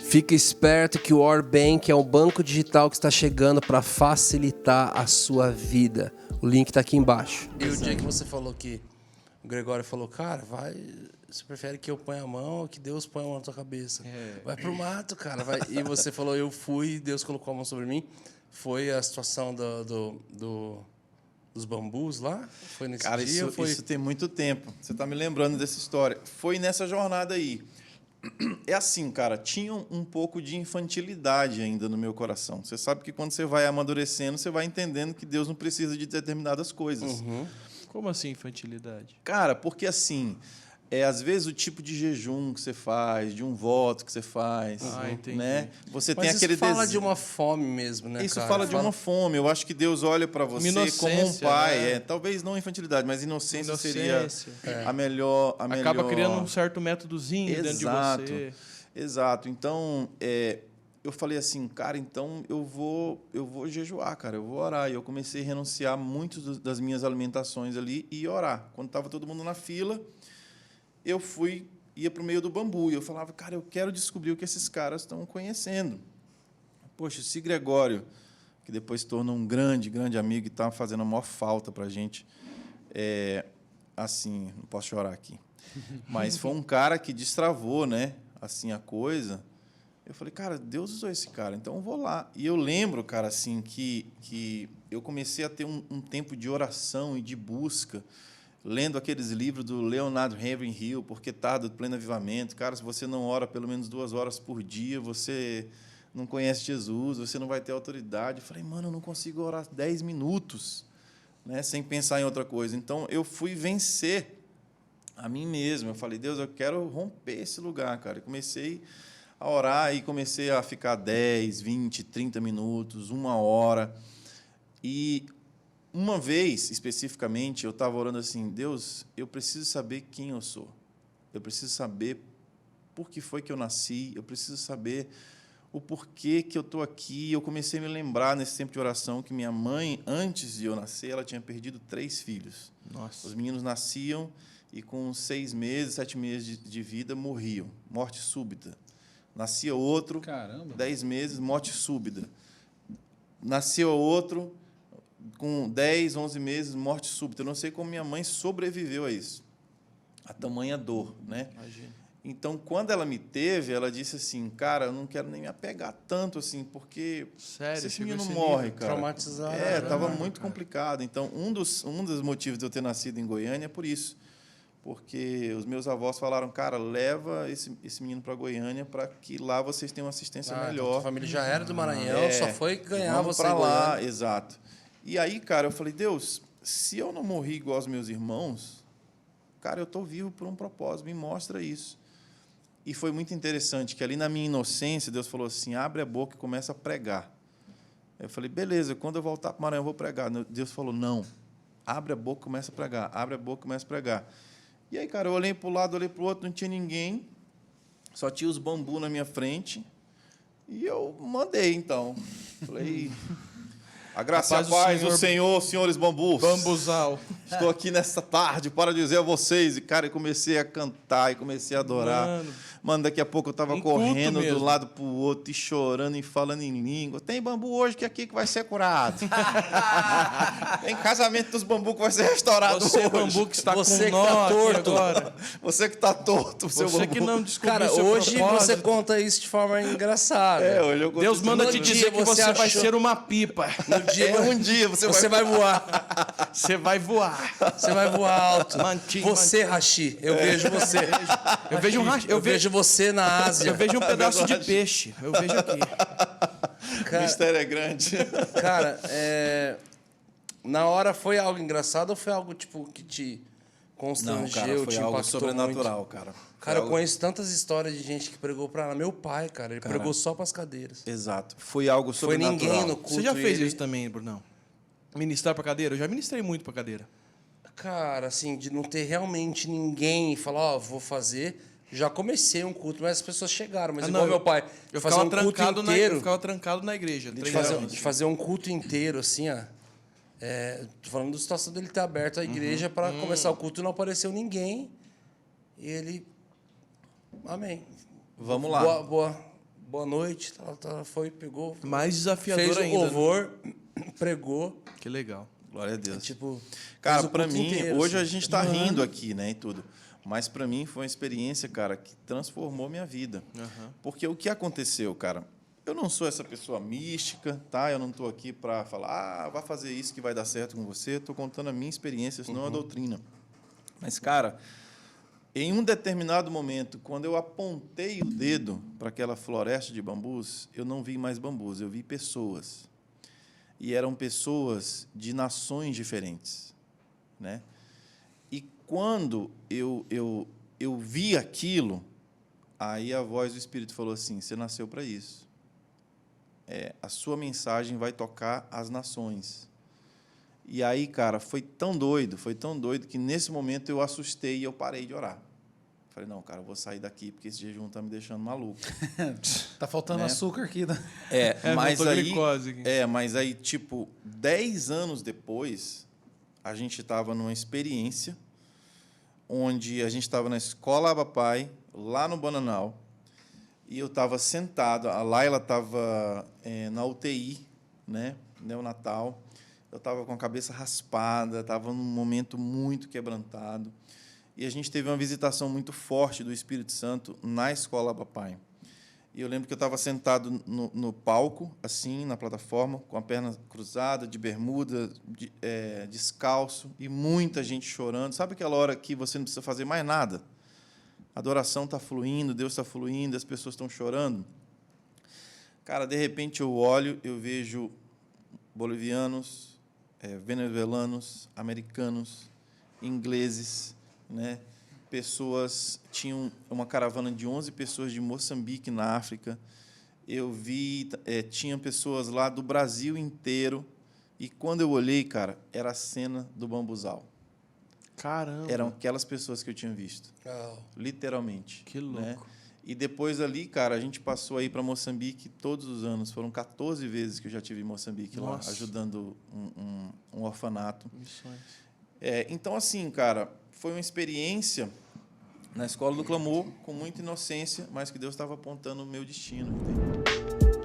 Fica esperto que o Orbank é um banco digital que está chegando para facilitar a sua vida. O link está aqui embaixo. E o dia que você falou que o Gregório falou, cara, você prefere que eu ponha a mão ou que Deus ponha a mão na tua cabeça? Vai pro mato, cara. Vai. E você falou, eu fui e Deus colocou a mão sobre mim. Foi a situação dos bambus lá? Foi nesse cara, dia? Isso tem muito tempo. Você está me lembrando dessa história. Foi nessa jornada aí. É assim, cara, tinha um pouco de infantilidade ainda no meu coração. Você sabe que quando você vai amadurecendo, você vai entendendo que Deus não precisa de determinadas coisas. Uhum. Como assim infantilidade? Cara, porque assim, às vezes o tipo de jejum que você faz, de um voto que você faz, entendi. né? Você Mas tem aquele isso fala desejo. de uma fome mesmo, né, Isso cara? fala de uma fome. Eu acho que Deus olha para você como um pai. Né? Talvez não infantilidade, mas inocência. Seria a melhor. Acaba criando um certo métodozinho dentro de você. Exato. Então, eu falei assim, cara, então eu vou jejuar, cara, eu vou orar. E eu comecei a renunciar muitas das minhas alimentações ali e orar. Quando estava todo mundo na fila, eu ia para o meio do bambu. E eu falava, cara, eu quero descobrir o que esses caras estão conhecendo. Poxa, esse Gregório, que depois se tornou um grande, grande amigo e está fazendo a maior falta para a gente, assim, não posso chorar aqui. Mas foi um cara que destravou, né, assim, a coisa. Eu falei, cara, Deus usou esse cara, então eu vou lá. E eu lembro, cara, assim, que eu comecei a ter um tempo de oração e de busca, lendo aqueles livros do Leonard Ravenhill, Porque Tarda do Pleno Avivamento. Cara, se você não ora pelo menos 2 horas por dia, você não conhece Jesus, você não vai ter autoridade. Eu falei, mano, eu não consigo orar 10 minutos, né, sem pensar em outra coisa. Então, eu fui vencer a mim mesmo. Eu falei, Deus, eu quero romper esse lugar, cara. Eu comecei a orar e comecei a ficar 10, 20, 30 minutos, 1 hora. E uma vez, especificamente, eu estava orando assim, Deus, eu preciso saber quem eu sou. Eu preciso saber por que foi que eu nasci. Eu preciso saber o porquê que eu estou aqui. Eu comecei a me lembrar, nesse tempo de oração, que minha mãe, antes de eu nascer, ela tinha perdido 3 filhos. Nossa. Os meninos nasciam e, com 6 meses, 7 meses de vida, morriam. Morte súbita. Nascia outro, Caramba. 10 meses, morte súbita. Nasceu outro, com 10, 11 meses, morte súbita. Eu não sei como minha mãe sobreviveu a isso. A tamanha dor, né? Imagina. Então, quando ela me teve, ela disse assim, cara, eu não quero nem me apegar tanto assim, porque sério, se esse chegou menino esse morre, nível? cara. Traumatizado. Estava muito complicado. Então, um dos motivos de eu ter nascido em Goiânia é por isso. Porque os meus avós falaram, cara, leva esse menino para Goiânia para que lá vocês tenham uma assistência melhor. Então a família já era do Maranhão, só foi ganhar você para em lá, Goiânia. exato. E aí, cara, eu falei, Deus, se eu não morri igual aos meus irmãos, cara, eu estou vivo por um propósito, me mostra isso. E foi muito interessante que ali na minha inocência, Deus falou assim, abre a boca e começa a pregar. Eu falei, beleza, quando eu voltar para o Maranhão eu vou pregar. Deus falou, não, abre a boca e começa a pregar, abre a boca e começa a pregar. E aí, cara, eu olhei para o lado, olhei para o outro, não tinha ninguém, só tinha os bambus na minha frente, e eu mandei, então. Falei, a graça e a paz do Senhor, senhores bambus. Bambuzal. Estou aqui nessa tarde para dizer a vocês. E, cara, eu comecei a cantar e comecei a adorar. Mano, daqui a pouco eu estava correndo de um lado para o outro e chorando e falando em língua. Tem bambu hoje que aqui que vai ser curado. Tem casamento dos bambus que vai ser restaurado você hoje. Bambu que está você com que nó tá torto agora. Você que está torto. Você seu que bambu. não descobriu Cara, seu hoje propósito. você conta isso de forma engraçada. Hoje eu Deus manda te dizer que você vai ser uma pipa. No dia, um dia você vai voar. Você vai voar. Você vai voar alto. Você, mantinho. Rashi, eu vejo você. Eu vejo você na Ásia. Eu vejo um pedaço de peixe. Eu vejo aqui. O mistério é grande. Cara, na hora foi algo engraçado ou foi algo tipo que te constrangeu, Não, cara, foi te algo impactou sobrenatural, muito? cara. Cara, eu conheço tantas histórias de gente que pregou pra ela. Meu pai, cara, ele pregou só pras cadeiras. Exato. Foi algo Foi sobrenatural. ninguém no culto. Você já fez isso também, Brunão? Ministrar pra cadeira? Eu já ministrei muito pra cadeira. Cara, assim, de não ter realmente ninguém e falar, ó, vou fazer. Já comecei um culto, mas as pessoas chegaram. Mas igual meu pai, eu fazer um culto inteiro. Eu ficava trancado na igreja. De fazer um culto inteiro, assim, ó. Tô falando da situação dele ter aberto a igreja para começar o culto e não apareceu ninguém. E ele... Amém. Vamos lá. boa noite. Foi, pegou. Mais desafiador fez ainda. o louvor, pregou. Que legal. Glória a Deus. Tipo, Cara, fez o pra culto mim, inteiro, hoje assim. a gente tá rindo aqui, né, e tudo. Mas pra mim foi uma experiência, cara, que transformou minha vida. Aham. Porque o que aconteceu, cara? Eu não sou essa pessoa mística, tá? Eu não tô aqui pra falar, vai fazer isso que vai dar certo com você. Tô contando a minha experiência, senão é a doutrina. Mas, cara, em um determinado momento, quando eu apontei o dedo para aquela floresta de bambus, eu não vi mais bambus, eu vi pessoas. E eram pessoas de nações diferentes, né? E quando eu vi aquilo, aí a voz do Espírito falou assim: você nasceu para isso. A sua mensagem vai tocar as nações. E aí, cara, foi tão doido que nesse momento eu assustei e eu parei de orar. Falei, não, cara, eu vou sair daqui porque esse jejum tá me deixando maluco. Tá faltando Né? açúcar aqui, né? Mas faltou aí, glicose aqui. mas aí, tipo, 10 anos depois, a gente estava numa experiência onde a gente estava na escola Abapai, lá no Bananal, e eu estava sentado, a Laila estava na UTI, né, neonatal, eu estava com a cabeça raspada, estava num momento muito quebrantado, e a gente teve uma visitação muito forte do Espírito Santo na escola Abapai. E eu lembro que eu estava sentado no palco, assim, na plataforma, com a perna cruzada, de bermuda, descalço, e muita gente chorando. Sabe aquela hora que você não precisa fazer mais nada? A adoração está fluindo, Deus está fluindo, as pessoas estão chorando. Cara, de repente eu olho, eu vejo bolivianos, venezuelanos, americanos, ingleses, né? Pessoas, tinham uma caravana de 11 pessoas de Moçambique, na África. Eu vi, tinha pessoas lá do Brasil inteiro. E quando eu olhei, cara, era a cena do bambuzal. Caramba. Eram aquelas pessoas que eu tinha visto. Literalmente. Que louco. Né? E depois ali, cara, a gente passou aí para Moçambique todos os anos. Foram 14 vezes que eu já estive em Moçambique lá, ajudando um orfanato. Missões. Então, assim, cara, foi uma experiência na Escola do Clamor, com muita inocência, mas que Deus estava apontando o meu destino. Entende?